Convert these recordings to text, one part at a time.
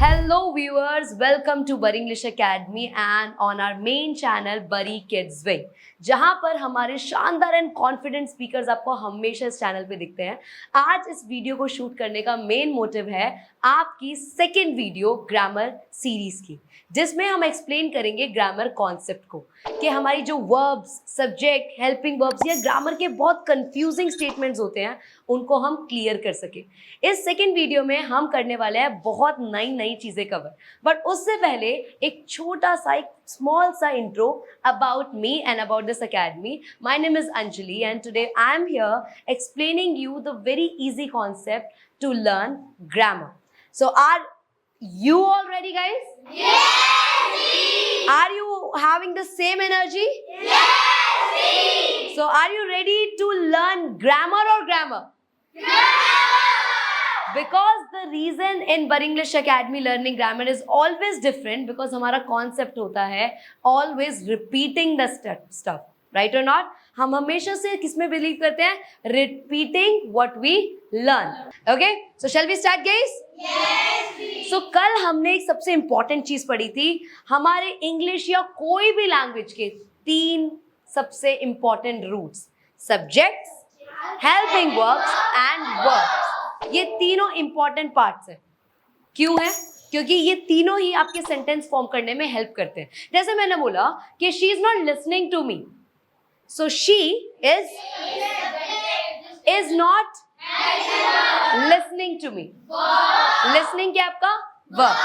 Hello viewers, welcome to Bari English Academy and on our main channel Bari Kids Way, जहाँ पर हमारे शानदार and confident speakers आपको हमेशा इस चैनल पे दिखते हैं। आज इस वीडियो को शूट करने का मेन मोटिव है आपकी सेकेंड वीडियो ग्रामर सीरीज की, जिसमें हम एक्सप्लेन करेंगे ग्रामर कॉन्सेप्ट को कि हमारी जो वर्ब्स, सब्जेक्ट, हेल्पिंग वर्ब्स या ग्रामर के बहुत कंफ्यूजिंग स्टेटमेंट्स होते हैं उनको हम क्लियर कर सके। इस सेकेंड वीडियो में हम करने वाले हैं बहुत नई नई चीजें कवर, बट उससे पहले एक छोटा सा एक small सा intro about me and about this academy. My name is Anjali and today I am here explaining you the very easy concept to learn grammar. So are you all ready, guys? Yes! Are you having the same energy? Yes! So are you ready to learn grammar or grammar? Because the reason in Bari English Academy learning grammar is always different because हमारा concept होता है always repeating the stuff, right or not? हम हमेशा से किसमें believe करते हैं? Repeating what we learn. Okay? So shall we start, guys? Yes, please. So कल हमने एक सबसे important चीज पढ़ी थी, हमारे English या कोई भी language के 3 सबसे important roots: subjects, helping verbs and verbs. ये तीनों इंपॉर्टेंट पार्ट्स हैं। क्यों है? क्योंकि ये तीनों ही आपके सेंटेंस फॉर्म करने में हेल्प करते हैं। जैसे मैंने बोला कि she is not listening to me, so she is not listening to me. Listening क्या आपका वर्ब।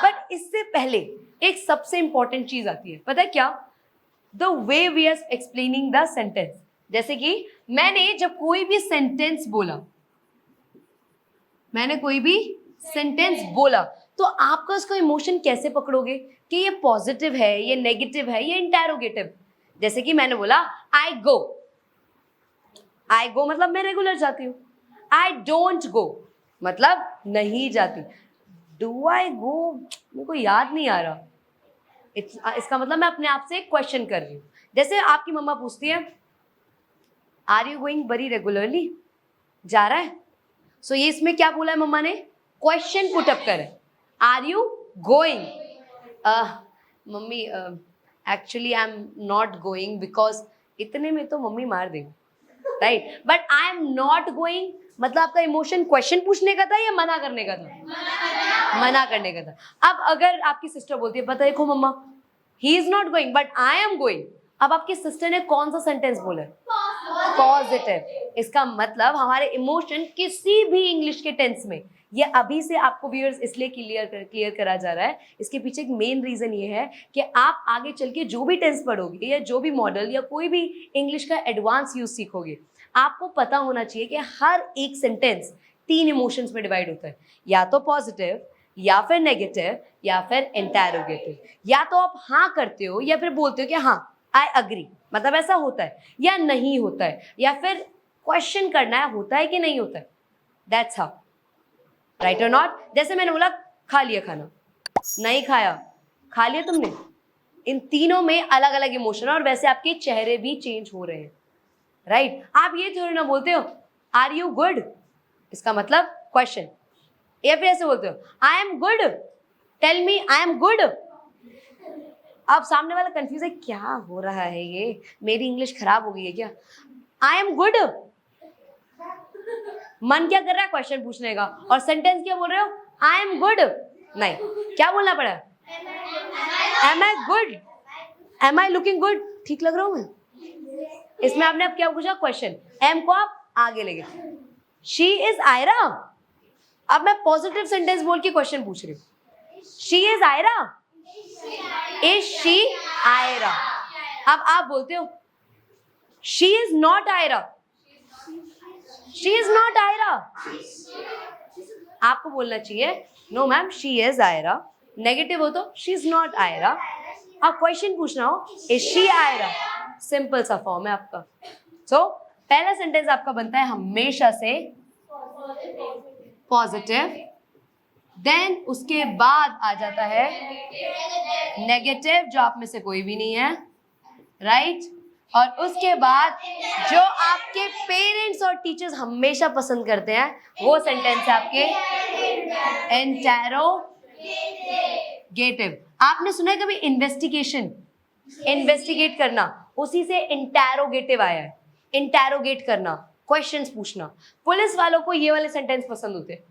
बट इससे पहले एक सबसे इंपॉर्टेंट चीज आती है, पता है क्या? The way we are explaining the sentence. जैसे कि मैंने जब कोई भी सेंटेंस बोला तो आपका उसका इमोशन कैसे पकड़ोगे कि ये पॉजिटिव है, ये नेगेटिव है, ये इंटेरोगेटिव। जैसे कि मैंने बोला आई गो मतलब मैं रेगुलर जाती हूँ। आई डोंट गो मतलब नहीं जाती। डू आई गो मेरे को याद नहीं आ रहा, इसका मतलब मैं अपने आप से एक क्वेश्चन कर रही हूँ। जैसे आपकी मम्मा पूछती है are you going very regularly, जा रहा है। सो ये इसमें क्या बोला है मम्मा ने? क्वेश्चन पुट अप करे, are you going? Mummy actually I am not going because, इतने में तो मम्मी मार देगी, right? But I am not going मतलब आपका इमोशन क्वेश्चन पूछने का था या मना करने का था? मना करने का था। अब अगर आपकी सिस्टर बोलती है पता देखो मम्मा he is not going but I am going, अब आपकी सिस्टर ने कौन सा सेंटेंस बोला? पॉजिटिव। इसका मतलब हमारे इमोशन किसी भी इंग्लिश के टेंस में, ये अभी से आपको व्यूअर्स इसलिए क्लियर करा जा रहा है, इसके पीछे एक मेन रीजन ये है कि आप आगे चल के जो भी टेंस पढ़ोगे या जो भी मॉडल या कोई भी इंग्लिश का एडवांस यूज सीखोगे, आपको पता होना चाहिए कि हर एक सेंटेंस 3 इमोशंस में डिवाइड होता है, या तो पॉजिटिव या फिर नेगेटिव या फिर इंटेरोगेटिव। या तो आप हाँ करते हो या फिर बोलते हो कि हाँ आई अग्री मतलब ऐसा होता है या नहीं होता है, या फिर क्वेश्चन करना है होता है कि नहीं होता है। दैट्स हाउ, राइट और नॉट? जैसे मैंने बोला खा लिया खाना, नहीं खाया, खा लिया तुमने। इन तीनों में अलग अलग इमोशन और वैसे आपके चेहरे भी चेंज हो रहे हैं, राइट? आप ये थोड़ी ना बोलते हो आर यू गुड, इसका मतलब क्वेश्चन, या फिर ऐसे बोलते हो I am good, tell me I am good. अब सामने वाला कंफ्यूज है, क्या हो रहा है ये, मेरी इंग्लिश खराब हो गई है क्या? आई एम गुड, मन क्या कर रहा है? क्वेश्चन पूछने का। और सेंटेंस क्या बोल रहे हो? I am good. नहीं, क्या बोलना पड़ा? Am I good, am I looking good, ठीक लग रहा हूं मैं? इसमें आपने अब क्या पूछा? क्वेश्चन। एम को आप आगे ले गए, शी इज आयरा। अब मैं पॉजिटिव सेंटेंस बोल के क्वेश्चन पूछ रही हूँ, she is Ayra, is she Ayra. अब आप बोलते हो she is not Ayra, she is not Ayra. आपको बोलना चाहिए no ma'am she is Ayra, negative हो तो शी इज नॉट आयरा। अब क्वेश्चन पूछना हो इज शी आयरा, सिंपल सा फॉर्म है आपका। सो पहला सेंटेंस आपका बनता है हमेशा से पॉजिटिव, देन उसके बाद आ जाता है नेगेटिव, जो आप में से कोई भी नहीं है, राइट? और उसके बाद जो आपके पेरेंट्स और टीचर्स हमेशा पसंद करते हैं वो सेंटेंस है आपके इंटेरोगेटिव। गेटिव। आपने सुना है कभी इन्वेस्टिगेशन, इन्वेस्टिगेट करना, उसी से इंटेरोगेटिव आया है, इंटेरोगेट करना, क्वेश्चंस पूछना। पुलिस वालों को ये वाले सेंटेंस पसंद होते हैं,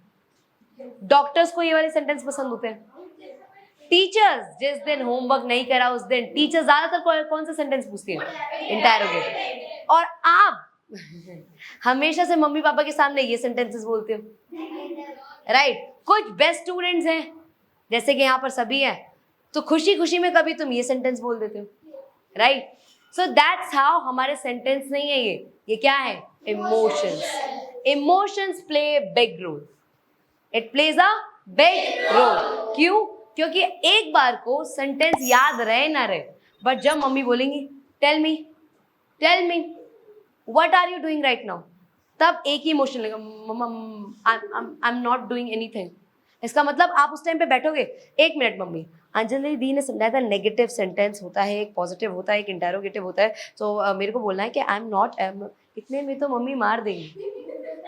डॉक्टर्स को ये वाले सेंटेंस पसंद होते हैं, टीचर्स जिस दिन होमवर्क नहीं करा उस दिन टीचर ज्यादातर कौन सा सेंटेंस पूछती है, इंटेरोगेट। और आप हमेशा से मम्मी पापा के सामने ये सेंटेंसेस बोलते हो, राइट। कुछ बेस्ट स्टूडेंट्स हैं, जैसे कि यहाँ पर सभी हैं, तो खुशी खुशी में कभी तुम ये सेंटेंस बोल देते हो, राइट। सो दैट्स हाउ हमारे सेंटेंस नहीं है ये क्या है, emotions. Emotions play big role, it plays a big role. क्यों? क्योंकि एक बार को सेंटेंस याद रहे ना रहे, बट जब मम्मी बोलेंगी tell me what are you doing right now, तब एक ही इमोशन लगेगा, मम्मा I am not doing anything. इसका मतलब आप उस टाइम पे बैठोगे, एक मिनट मम्मी, अंजलि दी ने समझाया था नेगेटिव सेंटेंस होता है, एक पॉजिटिव होता है, एक इंटेरोगेटिव होता है, तो मेरे को बोलना है कि आई एम नॉट, इतने में तो मम्मी मार देंगी,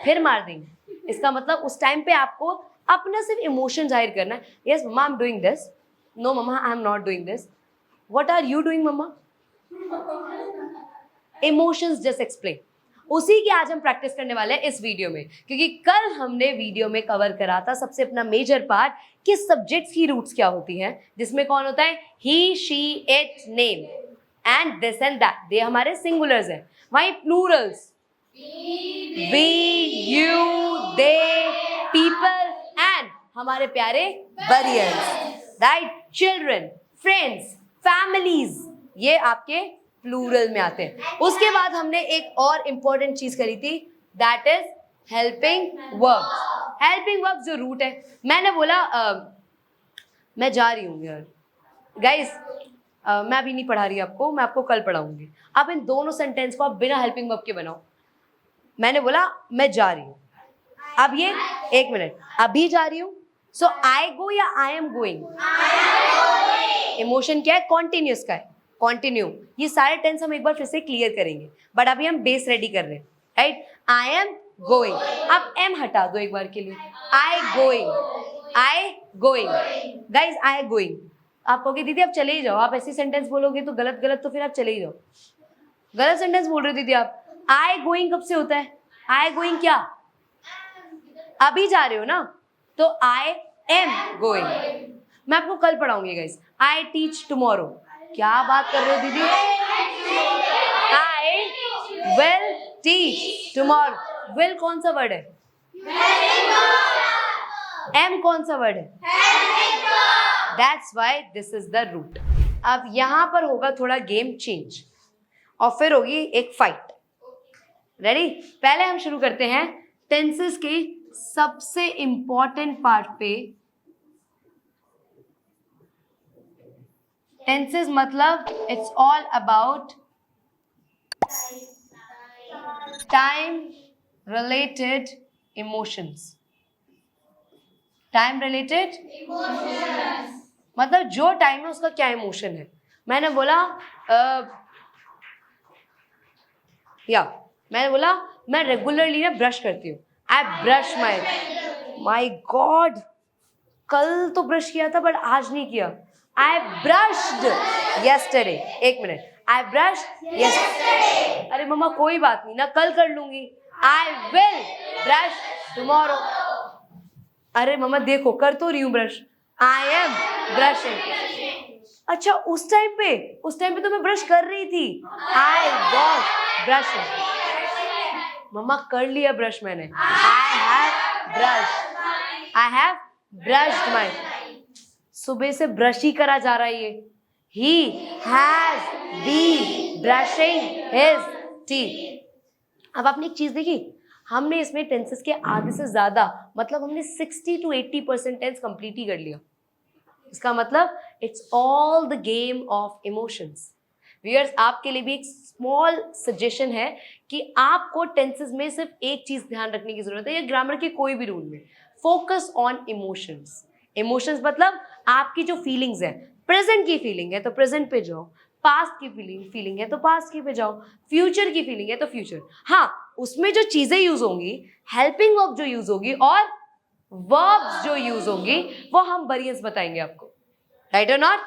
फिर मार देंगे। इसका मतलब उस टाइम पे आपको अपना सिर्फ इमोशन जाहिर करना है। Yes mama I am doing this, no mama I am not doing this, what are you doing mama. Emotions just explain. उसी की आज हम प्रैक्टिस करने वाले हैं इस वीडियो में, क्योंकि कल हमने वीडियो में कवर करा था सबसे अपना मेजर पार्ट कि सब्जेक्ट्स की रूट्स क्या होती हैं, जिसमें कौन होता है, he, she, it, name and this and that, ये हमारे सिंगुलर्स हैं। वहीं plurals we, you, they, people and हमारे प्यारे warriors, right, children, friends, families, ये आपके प्लूरल में आते हैं। उसके बाद हमने एक और इंपॉर्टेंट चीज करी थी, that is helping verb. Helping verb जो रूट है, मैंने बोला मैं जा रही हूँ यार गाइस, मैं अभी नहीं पढ़ा रही आपको, मैं आपको कल पढ़ाऊंगी। अब इन दोनों सेंटेंस को आप बिना हेल्पिंग वर्ब के बनाओ। मैंने बोला मैं जा रही हूँ, अब ये एक मिनट, अभी जा रही हूँ, सो आई गो या आई एम गोइंग, इमोशन क्या है, कॉन्टिन्यूस का है, कॉन्टिन्यू। ये सारे टेंस हम एक बार फिर से क्लियर करेंगे, बट अभी हम बेस रेडी कर रहे हैं, राइट। आई एम गोइंग, अब एम हटा दो एक बार के लिए, I going guys, I going. आप कहोगे दीदी आप चले ही जाओ, आप ऐसी सेंटेंस बोलोगे तो गलत गलत, तो फिर आप चले ही जाओ, गलत सेंटेंस बोल रहे हो दीदी आप। आई गोइंग कब से होता है, आई गोइंग क्या, अभी जा रहे हो ना, तो आई एम गोइंग। मैं आपको कल पढ़ाऊंगी गाइज, आई टीच टुमारो। क्या बात कर रहे हो दीदी, I will teach tomorrow. Will कौन सा वर्ड है, एम कौन सा वर्ड है, that's why this is the root. अब यहां पर होगा थोड़ा गेम चेंज और फिर होगी एक फाइट, रेडी। पहले हम शुरू करते हैं टेंसेस के सबसे इंपॉर्टेंट पार्ट पे। टेंसेस मतलब it's all about time related emotions. Time related मतलब जो टाइम है उसका क्या इमोशन है। मैंने बोला मैं रेगुलरली ना ब्रश करती हूँ, आई ब्रश माई गॉड, कल तो ब्रश किया था बट आज नहीं किया। आई ब्रश्ड yesterday, एक मिनट, आई ब्रश्ड yesterday, अरे मम्मा कोई बात नहीं ना, कल कर लूंगी। आई विल ब्रश टुमारो, अरे मम्मा देखो कर तो रही हूँ ब्रश, आई एम ब्रशिंग। अच्छा उस टाइम पे तो मैं ब्रश कर रही थी, आई वॉज ब्रशिंग। मम्मा कर लिया ब्रश मैंने, आई हैव ब्रश्ड माई, सुबह से ब्रश ही करा जा रहा है ये। He has been brushing his teeth। अब आपने एक चीज देखी, हमने इसमें टेंसेस के आधे से ज्यादा, मतलब हमने 60 to 80% टेंस कंप्लीट ही कर लिया। इसका मतलब it's all the game of emotions. Viewers आपके लिए भी एक स्मॉल सजेशन है कि आपको टेंसेस में सिर्फ एक चीज ध्यान रखने की जरूरत है, या ग्रामर के कोई भी रूल में, फोकस ऑन इमोशंस। इमोशंस मतलब आपकी जो फीलिंग्स है, प्रेजेंट की फीलिंग है तो प्रेजेंट पे जाओ, पास्ट की फीलिंग है तो पास्ट की पे जाओ, फ्यूचर की फीलिंग है तो फ्यूचर। हाँ उसमें जो चीजें यूज होंगी, हेल्पिंग वर्ब जो यूज होगी और वर्ब्स जो यूज होंगी, वो हम वेरिएंस बताएंगे आपको, राइट और नॉट?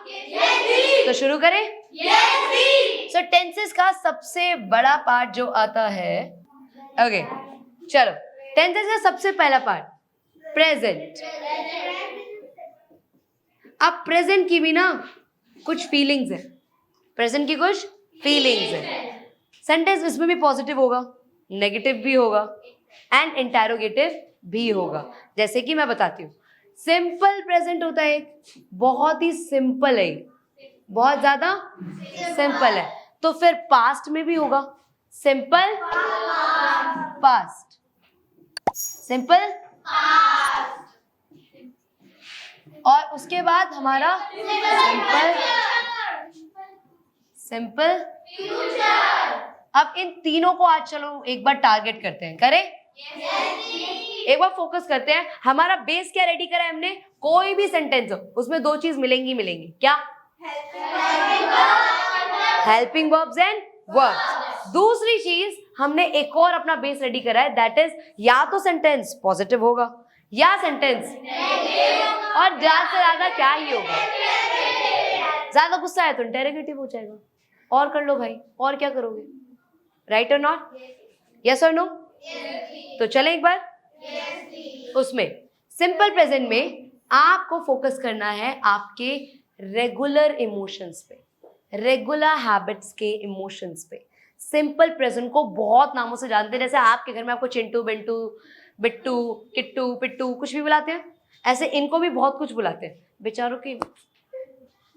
तो शुरू करें? सो टेंसेस का सबसे बड़ा पार्ट जो आता है, ओके चलो, टेंसेस का सबसे पहला पार्ट प्रेजेंट। अब प्रेजेंट की भी ना कुछ फीलिंग्स है, प्रेजेंट की कुछ फीलिंग्स है। सेंटेंस इसमें भी पॉजिटिव होगा, नेगेटिव भी होगा एंड इंटेरोगेटिव भी होगा। जैसे कि मैं बताती हूँ, सिंपल प्रेजेंट होता है, बहुत ही सिंपल है, बहुत ज्यादा सिंपल है। तो फिर पास्ट में भी होगा सिंपल पास्ट, सिंपल, और उसके बाद हमारा सिंपल फ्यूचर। अब इन तीनों को आज चलो एक बार टारगेट करते हैं, करें? एक बार फोकस करते हैं। हमारा बेस क्या रेडी करा है हमने? कोई भी सेंटेंस हो उसमें दो चीज मिलेंगी, क्या? Helping verbs and verbs. दूसरी चीज हमने एक और अपना बेस रेडी करा है, दैट इज या तो सेंटेंस पॉजिटिव होगा या सेंटेंस, और ज्यादा से ज्यादा क्या ही होगा, ज्यादा गुस्सा है तो इंटेरोगेटिव हो जाएगा। और कर लो भाई, और क्या करोगे? राइट और नॉट? यस और नो? तो चलें एक बार उसमें। सिंपल प्रेजेंट में आपको फोकस करना है आपके रेगुलर इमोशंस पे, रेगुलर हैबिट्स के इमोशंस पे। सिंपल प्रेजेंट को बहुत नामों से जानते हैं, जैसे आपके घर में आपको चिंटू, बिंटू, बिट्टू, किट्टू, पिट्टू कुछ भी बुलाते हैं, ऐसे इनको भी बहुत कुछ बुलाते हैं, बेचारों के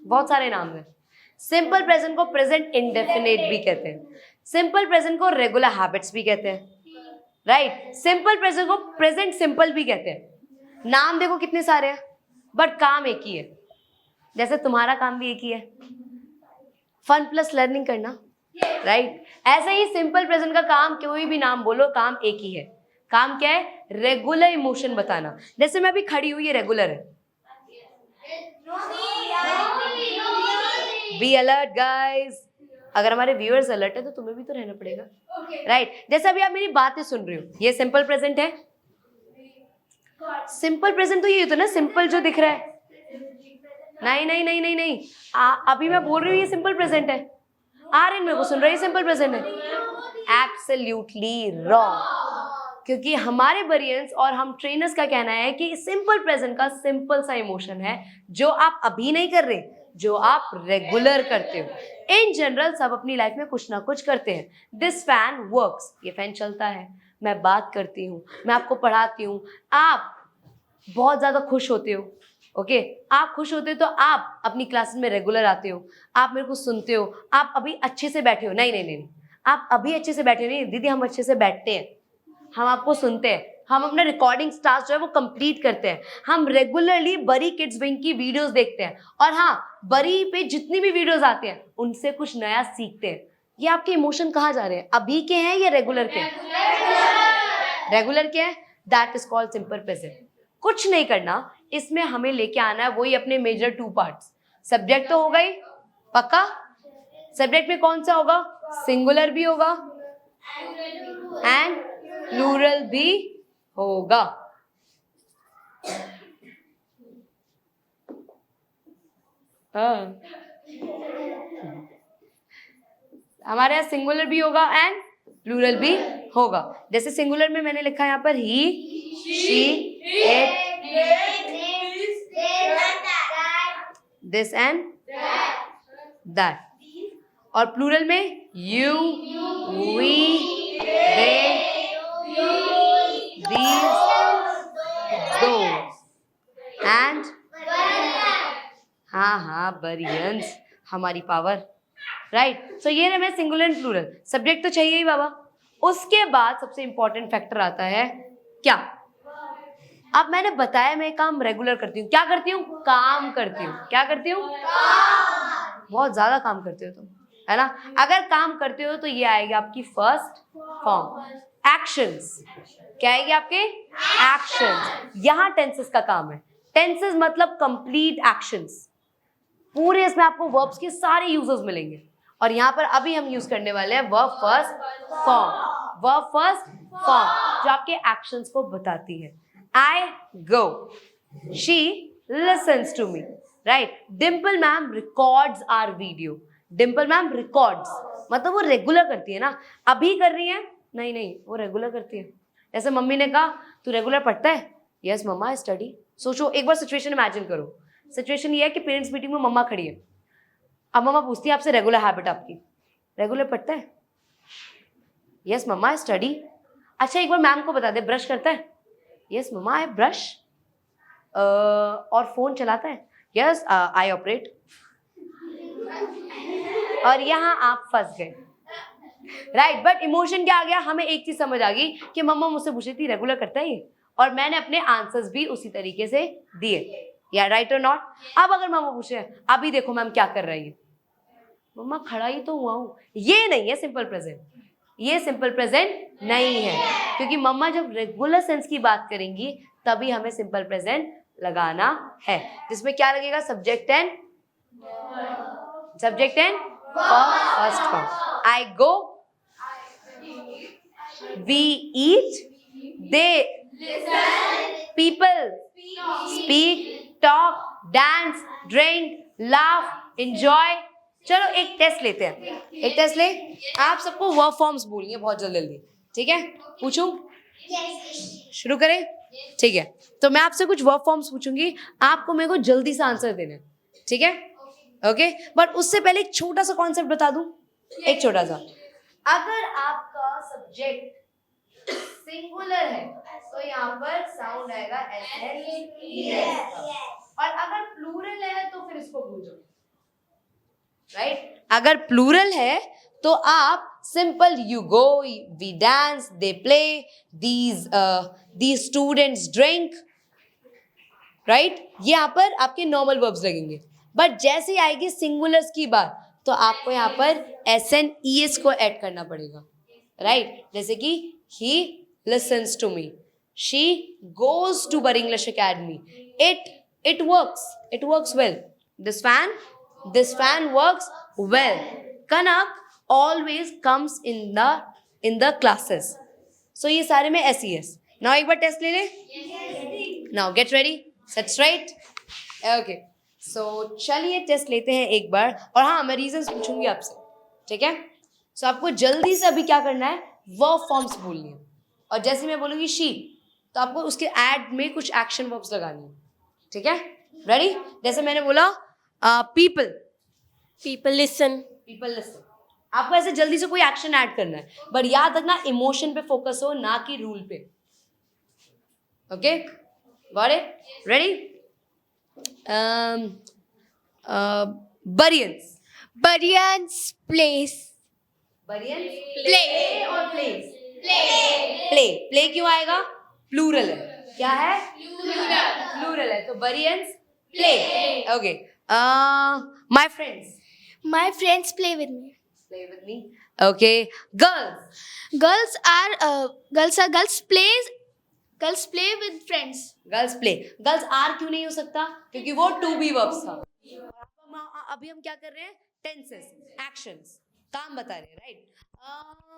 बहुत सारे नाम हैं। सिंपल प्रेजेंट को प्रेजेंट इंडेफिनिट भी कहते हैं, सिंपल प्रेजेंट को रेगुलर हैबिट्स भी कहते हैं, राइट? सिंपल प्रेजेंट को प्रेजेंट सिंपल भी कहते हैं। नाम देखो कितने सारे हैं, बट काम एक ही है। जैसे तुम्हारा काम भी एक ही है, फन प्लस लर्निंग करना, राइट? ऐसे ही सिंपल प्रेजेंट का काम, कोई भी नाम बोलो, काम एक ही है। काम क्या है? रेगुलर इमोशन बताना। जैसे मैं अभी खड़ी हुई, ये रेगुलर है। बी अलर्ट गाइज, अगर हमारे व्यूअर्स अलर्ट है तो तुम्हें भी तो रहना पड़ेगा, राइट? जैसे अभी आप मेरी बातें सुन रही हो, ये सिंपल प्रेजेंट है। सिंपल प्रेजेंट तो ये होता है ना, सिंपल जो दिख रहा है। नहीं नहीं नहीं नहीं नहीं, अभी मैं बोल रही हूँ ये सिंपल प्रेजेंट है, आ रहे मेरे को सुन रहे, सिंपल प्रेजेंट है। एब्सोल्युटली रॉन्ग, क्योंकि हमारे बरियंस और हम ट्रेनर्स का कहना है कि सिंपल प्रेजेंट का सिंपल सा इमोशन है जो आप अभी नहीं कर रहे, जो आप रेगुलर करते हो। इन जनरल सब अपनी लाइफ में कुछ ना कुछ करते हैं। दिस फैन वर्क्स, ये फैन चलता है, मैं बात करती हूँ, मैं आपको पढ़ाती हूँ, आप बहुत ज़्यादा खुश होते हो, ओके? आप खुश होते हो तो आप अपनी क्लासेस में रेगुलर आते हो, आप मेरे को सुनते हो, आप अभी अच्छे से बैठे हो। नहीं नहीं नहीं, आप अभी अच्छे से बैठे नहीं दीदी, हम अच्छे से बैठते हैं, हम आपको सुनते हैं, हम अपना रिकॉर्डिंग टास्क जो है वो कंप्लीट करते हैं, हम रेगुलरली बरी किड्स विंग की वीडियोस देखते हैं, और हाँ, बरी पे जितनी भी वीडियोस आते हैं उनसे कुछ नया सीखते हैं। ये आपके इमोशन कहाँ जा रहे हैं? अभी के हैं या रेगुलर के? रेगुलर के हैं, that is called simple present. कुछ नहीं करना, इसमें हमें लेके आना है वही अपने मेजर टू पार्ट्स। सब्जेक्ट तो होगा ही पक्का, सब्जेक्ट में कौन सा होगा? सिंगुलर भी होगा एंड प्लूरल भी होगा। हमारे यहाँ सिंगुलर भी होगा एंड प्लूरल भी होगा। जैसे सिंगुलर में मैंने लिखा है यहाँ पर he, she, it, this and that, और प्लूरल में you, we, they, these, those, and हाँ बरियंस, हमारी पावर, राइट? सो ये रहे सिंगुलर एंड प्लूरल। सब्जेक्ट तो चाहिए ही बाबा। उसके बाद सबसे इंपॉर्टेंट फैक्टर आता है क्या? अब मैंने बताया मैं काम रेगुलर करती हूँ, क्या करती हूँ? काम करती हूँ। क्या करती हूँ? बहुत ज्यादा काम करते हो तुम, है ना? अगर काम करते हो तो ये आएगी आपकी फर्स्ट फॉर्म, एक्शंस। क्या आएगी आपके? एक्शंस। यहाँ टेंसेस का काम है। टेंसेस मतलब कंप्लीट एक्शंस, पूरे इसमें आपको वर्ब्स के सारे यूजेस मिलेंगे, और यहाँ पर अभी हम यूज करने वाले हैं verb first form. Verb first form जो आपके एक्शंस को बताती है। I go, she listens to me, right. Dimple ma'am records our video. Dimple ma'am records मतलब वो रेगुलर करती है ना. अभी कर रही है? नहीं नहीं, वो रेगुलर करती है. जैसे मम्मी ने कहा तू रेगुलर पढ़ता है? Yes mama I study. सोचो एक बार सिचुएशन इमेजिन करो. सिचुएशन ये है कि पेरेंट्स मीटिंग में मम्मा खड़ी है. अब मम्मा पूछती है आपसे रेगुलर हैबिट आपकी, रेगुलर पढ़ता है? Yes mama I study. अच्छा एक बार मैम को बता दे ब्रश करता है? Yes mama I brush. और फोन चलाता है? Yes I operate. और यहाँ आप फंस गए. राइट. बट इमोशन क्या आ गया? हमें एक चीज समझ आ गई कि मम्मा मुझसे पूछ रही थी रेगुलर करता है ये, और मैंने अपने आंसर्स भी उसी तरीके से दिए. या राइट और नॉट? अब अगर मम्मा पूछे अभी देखो मैम क्या कर रही है, मम्मा खड़ा ही तो हुआ हूं. ये नहीं है सिंपल प्रेजेंट. ये सिंपल प्रेजेंट नहीं है, क्योंकि मम्मा जब रेगुलर सेंस की बात करेंगी तभी हमें सिंपल प्रेजेंट लगाना है, जिसमें क्या लगेगा? Subject and first form. I go, we eat, they people speak, talk, dance, drink, laugh, enjoy. चलो एक टेस्ट लेते हैं. एक टेस्ट ले. आप सबको वर्ब फॉर्म्स बोलिए बहुत जल्दी जल्दी. ठीक है? पूछूं? शुरू करें? ठीक है. तो मैं आपसे कुछ वर्ब फॉर्म्स पूछूंगी, आपको मेरे को जल्दी से आंसर देना है. ठीक है? ओके. बट उससे पहले एक छोटा सा कॉन्सेप्ट बता दूं. एक छोटा सा. अगर आपका सब्जेक्ट सिंगुलर है तो यहाँ पर साउंड आएगा SNES. और अगर प्लूरल है तो फिर इसको भूल जाओ. राइट. अगर प्लूरल है तो आप simple you go, we dance, they play, these students drink. Right. ये यहाँ पर आपके नॉर्मल वर्ब्स लगेंगे. बट जैसे ही आएगी सिंगुलर्स की बात तो आपको यहाँ पर SNES को ऐड करना पड़ेगा. राइट. जैसे कि he listens to me, she goes to Bar English Academy. It works well. This fan works well. Kanak always comes in the classes. So ये सारे में SES. Now एक बार टेस्ट ले ले. Now get ready, set straight. Okay. So चलिए test लेते हैं एक बार. और हाँ, मैं रीजंस पूछूंगी आपसे. ठीक है? So आपको जल्दी से अभी क्या करना है? वर्ब फॉर्म्स बोलनी है. और जैसे मैं बोलूंगी शी तो आपको उसके ऐड में कुछ एक्शन वर्ब्स लगानी है. ठीक है? रेडी? जैसे मैंने बोला पीपल लिसन. आपको ऐसे जल्दी से कोई एक्शन ऐड करना है, बट याद रखना इमोशन पे फोकस हो, ना कि रूल पे. Okay? Got it? Ready? Barians place. Play और प्लेस? प्ले क्यों आएगा? प्लूरल है. क्या है? प्लूरल है. तो बरियंस play. Okay. My friends. My friends play with me. Okay. Girls. Girls play with friends. Girls play. Girls are क्यों नहीं हो सकता? क्योंकि वो टू बी वर्ब्स था. अभी हम क्या कर रहे हैं? टेंसेस, एक्शंस, काम बता रहे हैं. Right.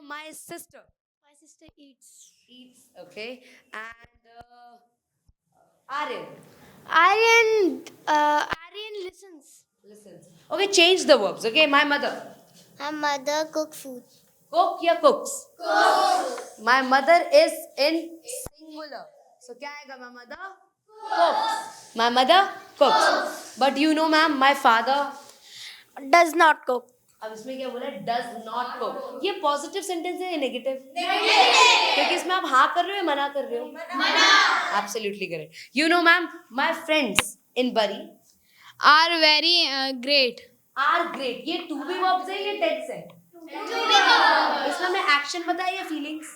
My sister. My sister eats. Okay. And Aryan. Aryan listens. Okay, change the verbs. Okay, my mother. My mother cook food. Cook या cooks? My mother is in singular. So क्या आएगा? My mother cooks. My mother cooks. But you know ma'am, my father Does not cook. अब इसमें क्या बोला? Does not cook. ये positive sentence है या नेगेटिव? क्योंकि इसमें आप हाँ कर रहे हो या मना कर रहे हो? मना. Absolutely correct. You know ma'am, my friends in worry Are very great. Are great. ये टू बी वर्ब्स है, ये टेंस है. इसमें हमने एक्शन बताया या फीलिंग्स?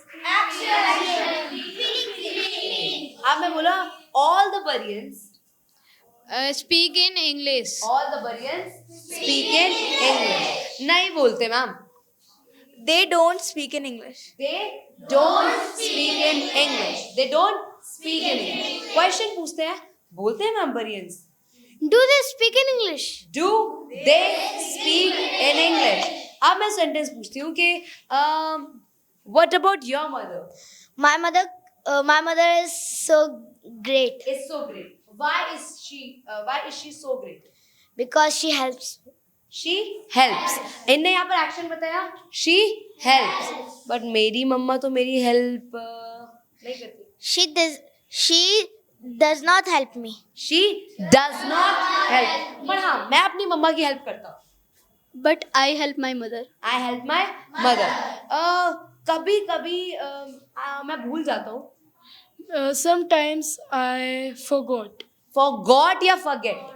अब मैं बोला ऑल द बरियंस Speak in English. All the बरियंस स्पीक इन इंग्लिश. नहीं बोलते ma'am. They don't speak in English. They don't speak in English. They don't speak in English. Question पूछते हैं, बोलते हैं ma'am बरियंस? Do they speak in English? Do they speak in English? अब मैं sentence पूछती हूँ कि what about your mother? My mother is so great. Is so great. Why is she so great? Because she helps. She helps. इनने यहाँ पर action बताया, she helps, but मेरी मम्मा तो मेरी हेल्प नहीं करती। She does not help me. She does not help, पर हाँ मैं अपनी मम्मा की हेल्प करता हूँ। But I help my mother. I help my mother. कभी कभी मैं भूल जाता हूँ। Sometimes I forgot. फॉरगॉट या फॉरगेट?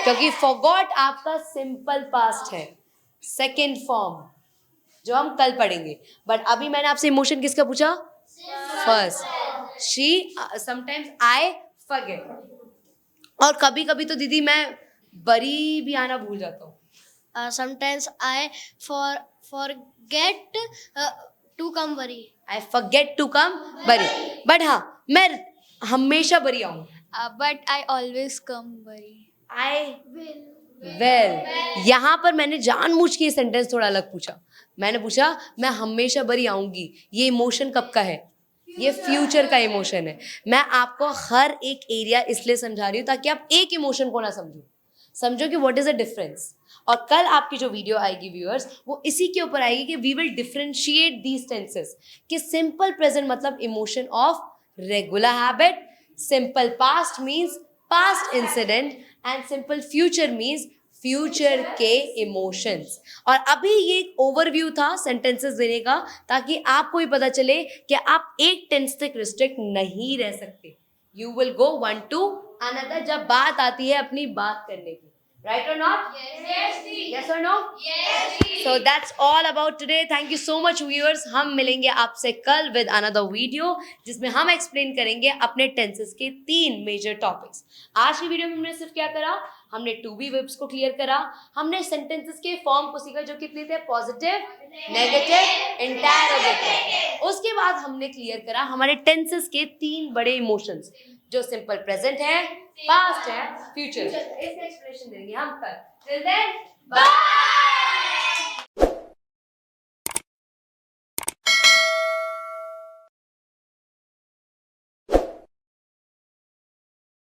क्योंकि फॉरगॉट आपका सिंपल पास्ट है, सेकेंड फॉर्म जो हम कल पढ़ेंगे। बट अभी मैंने आपसे इमोशन किसका पूछा? First. She sometimes I forget. और कभी कभी तो दीदी मैं बरी भी आना भूल जाता हूँ। Sometimes I forget to come worry. I forget to come worry, but हाँ मैं हमेशा बरी आऊँ। But I always come worry. I well, यहाँ पर मैंने जानबूझ के ये सेंटेंस थोड़ा अलग पूछा। मैंने पूछा मैं हमेशा बरी आऊंगी, ये इमोशन कब का है? ये फ्यूचर का इमोशन है। मैं आपको हर एक एरिया इसलिए समझा रही हूँ ताकि आप एक इमोशन को ना समझो कि व्हाट इज अ डिफरेंस। और कल आपकी जो वीडियो आएगी व्यूअर्स, वो इसी के ऊपर आएगी कि we will differentiate these tenses, कि सिंपल प्रेजेंट मतलब emotion of regular habit, simple past means past incident, and simple future means future के इमोशंस। और अभी ये एक ओवरव्यू था सेंटेंसेस देने का, ताकि आपको भी पता चले कि आप एक टेंस तक रिस्ट्रिक्ट नहीं रह सकते। You will go one two another जब बात आती है अपनी बात करने की। Right or not? Yes. Yes or no? Yes. So that's all about today. Thank you so much viewers. हम मिलेंगे आपसे कल with another video जिसमें हम explain करेंगे अपने tenses के 3 major topics। आज की वीडियो में हमने सिर्फ क्या करा? हमने to be verbs को क्लियर करा, हमने sentences के फॉर्म को सीखा जो कितने थे? Positive, negative, interrogative. उसके बाद हमने क्लियर करा हमारे टेंसेस के 3 बड़े इमोशंस जो सिंपल प्रेजेंट है, पास्ट है, फ्यूचर। इसका एक्सप्लेनेशन देंगे हम कल। Till then bye.